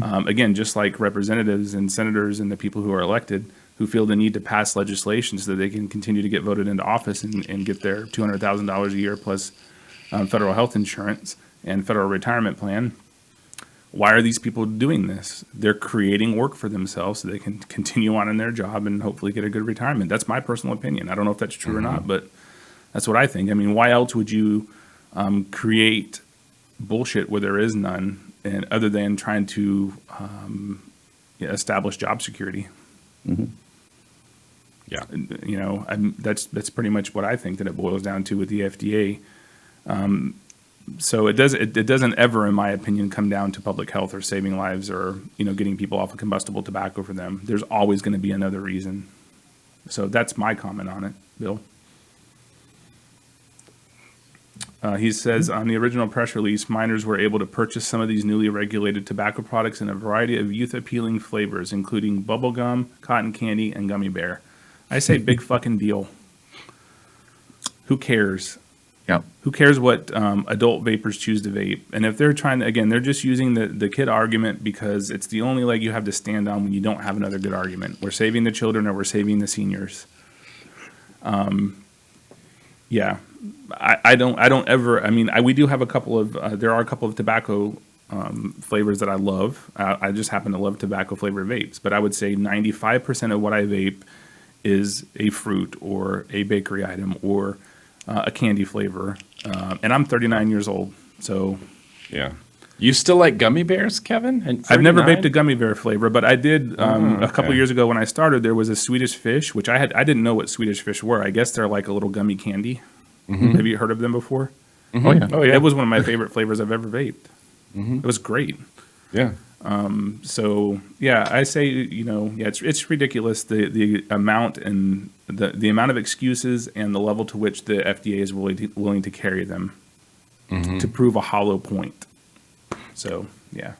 Again, just like representatives and senators and the people who are elected who feel the need to pass legislation so that they can continue to get voted into office and get their $200,000 a year plus federal health insurance and federal retirement plan. Why are these people doing this? They're creating work for themselves so they can continue on in their job and hopefully get a good retirement. That's my personal opinion. I don't know if that's true or not, but that's what I think. I mean, why else would you create bullshit where there is none, and other than trying to establish job security? Yeah. That's pretty much what I think that it boils down to with the FDA. So it doesn't ever, in my opinion, come down to public health or saving lives or getting people off of combustible tobacco for them. There's always going to be another reason. So that's my comment on it, Bill. He says on the original press release, minors were able to purchase some of these newly regulated tobacco products in a variety of youth-appealing flavors, including bubble gum, cotton candy, and gummy bear. I say big fucking deal. Who cares? Yeah. Who cares what adult vapors choose to vape? And if they're trying to, again, they're just using the kid argument because it's the only leg you have to stand on when you don't have another good argument. We're saving the children or we're saving the seniors. Yeah. I don't ever, we do have a couple of, there are a couple of tobacco flavors that I love. I just happen to love tobacco flavored vapes, but I would say 95% of what I vape is a fruit or a bakery item or a candy flavor, and I'm 39 years old, so Yeah. You still like gummy bears, Kevin? And I've never 39? vaped a gummy bear flavor, but I did a couple okay. years ago when I started. There was a Swedish Fish, which I didn't know what Swedish Fish were. I guess they're like a little gummy candy. Have you heard of them before? Oh, yeah. Oh, yeah. It was one of my favorite flavors I've ever vaped. It was great. Yeah. So yeah, I say it's ridiculous the amount and the amount of excuses and the level to which the FDA is willing to carry them to prove a hollow point. So yeah,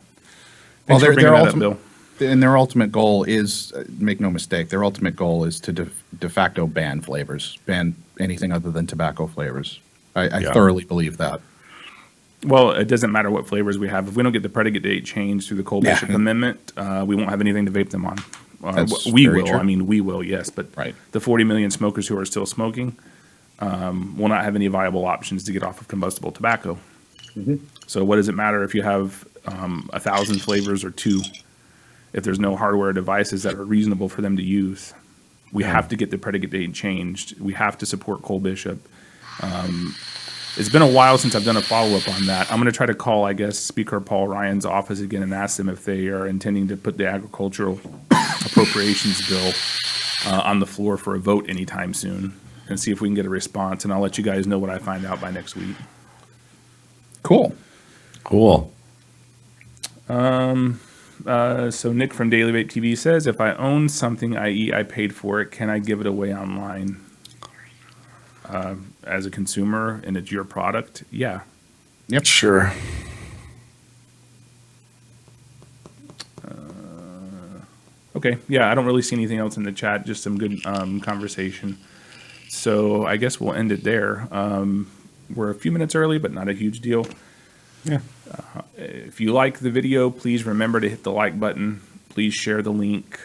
Well, thanks for bringing that up, Bill. And their ultimate goal is, make no mistake, their ultimate goal is to de facto ban flavors, ban anything other than tobacco flavors. I Yeah. thoroughly believe that. Well, it doesn't matter what flavors we have. If we don't get the predicate date changed through the Cole-Bishop Amendment, we won't have anything to vape them on. That's We very will. true. I mean, we will, yes. But Right. the 40 million smokers who are still smoking will not have any viable options to get off of combustible tobacco. So what does it matter if you have 1,000 flavors or two if there's no hardware devices that are reasonable for them to use? We have to get the predicate date changed. We have to support Cole-Bishop. It's been a while since I've done a follow-up on that. I'm going to try to call, I guess, Speaker Paul Ryan's office again and ask them if they are intending to put the agricultural appropriations bill on the floor for a vote anytime soon and see if we can get a response. And I'll let you guys know what I find out by next week. Cool. Cool. So Nick from Daily Vape TV says, if I own something, i.e. I paid for it, can I give it away online? As a consumer and it's your product? Yeah. Yep. Sure. Okay. Yeah, I don't really see anything else in the chat, just some good conversation. So I guess we'll end it there. We're a few minutes early, but not a huge deal. Yeah. If you like the video, please remember to hit the like button. Please share the link.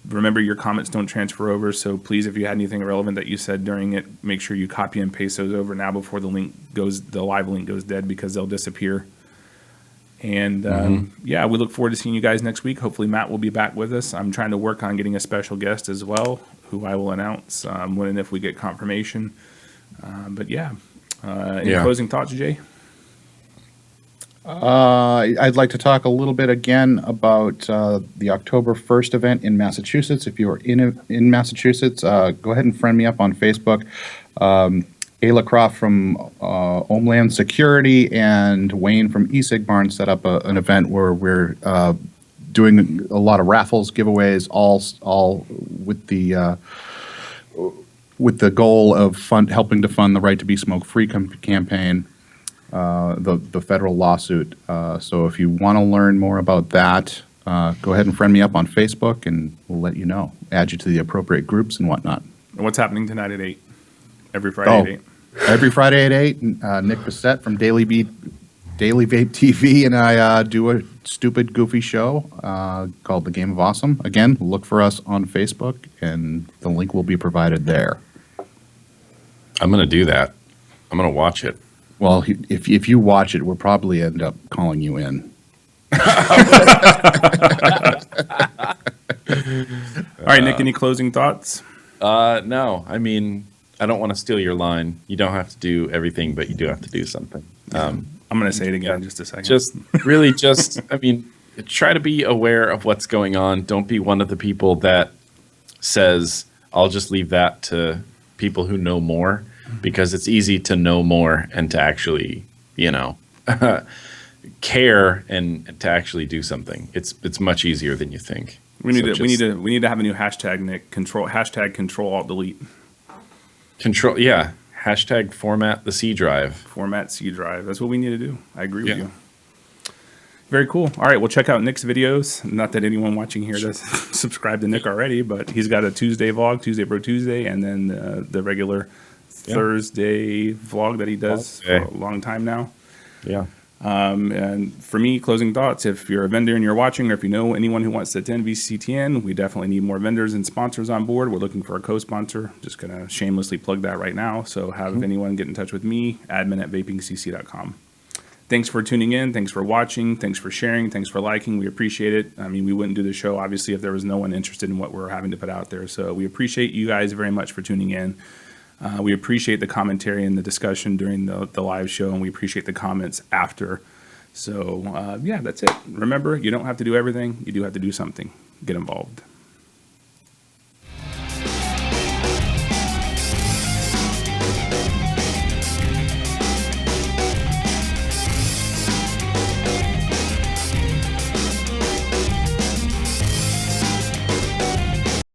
Remember, your comments don't transfer over, so please, if you had anything relevant that you said during it, make sure you copy and paste those over now before the live link goes dead, because they'll disappear. And yeah, we look forward to seeing you guys next week. Hopefully Matt will be back with us. I'm trying to work on getting a special guest as well, who I will announce when and if we get confirmation. But yeah, any closing thoughts, Jay? I'd like to talk a little bit again about the October 1st event in Massachusetts. If you are in Massachusetts, go ahead and friend me up on Facebook. Ayla Croft from Homeland Security and Wayne from eSigBarn set up an event where we're doing a lot of raffles, giveaways, all with the goal of helping to fund the Right to Be Smoke Free campaign. the federal lawsuit. So if you want to learn more about that, go ahead and friend me up on Facebook, and we'll let you know. Add you to the appropriate groups and whatnot. And what's happening tonight at 8? Every Friday Oh, at 8? every Friday at 8, Nick Bissett from Daily Vape TV and I do a stupid, goofy show called The Game of Awesome. Again, look for us on Facebook, and the link will be provided there. I'm going to do that. I'm going to watch it. Well, if you watch it, we'll probably end up calling you in. All right, Nick, any closing thoughts? No, I mean, I don't want to steal your line. You don't have to do everything, but you do have to do something. I'm going to say it again in just a second. I mean, try to be aware of what's going on. Don't be one of the people that says, I'll just leave that to people who know more, because it's easy to know more and to actually, care and to actually do something. It's much easier than you think. We need to have a new hashtag, Nick. Control Alt Delete. Hashtag format the C drive. Format C drive. That's what we need to do. I agree with you. Very cool. All right, well, check out Nick's videos. Not that anyone watching here does subscribe to Nick already, but he's got a Tuesday vlog, Tuesday Bro Tuesday, and then the regular Thursday vlog that he does for a long time now. Yeah. And for me, closing thoughts, if you're a vendor and you're watching, or if you know anyone who wants to attend VCTN, we definitely need more vendors and sponsors on board. We're looking for a co-sponsor. Just going to shamelessly plug that right now. So have anyone get in touch with me, admin@vapingcc.com. Thanks for tuning in. Thanks for watching. Thanks for sharing. Thanks for liking. We appreciate it. I mean, we wouldn't do the show, obviously, if there was no one interested in what we're having to put out there. So we appreciate you guys very much for tuning in. We appreciate the commentary and the discussion during the live show, and we appreciate the comments after. So, that's it. Remember, you don't have to do everything. You do have to do something. Get involved.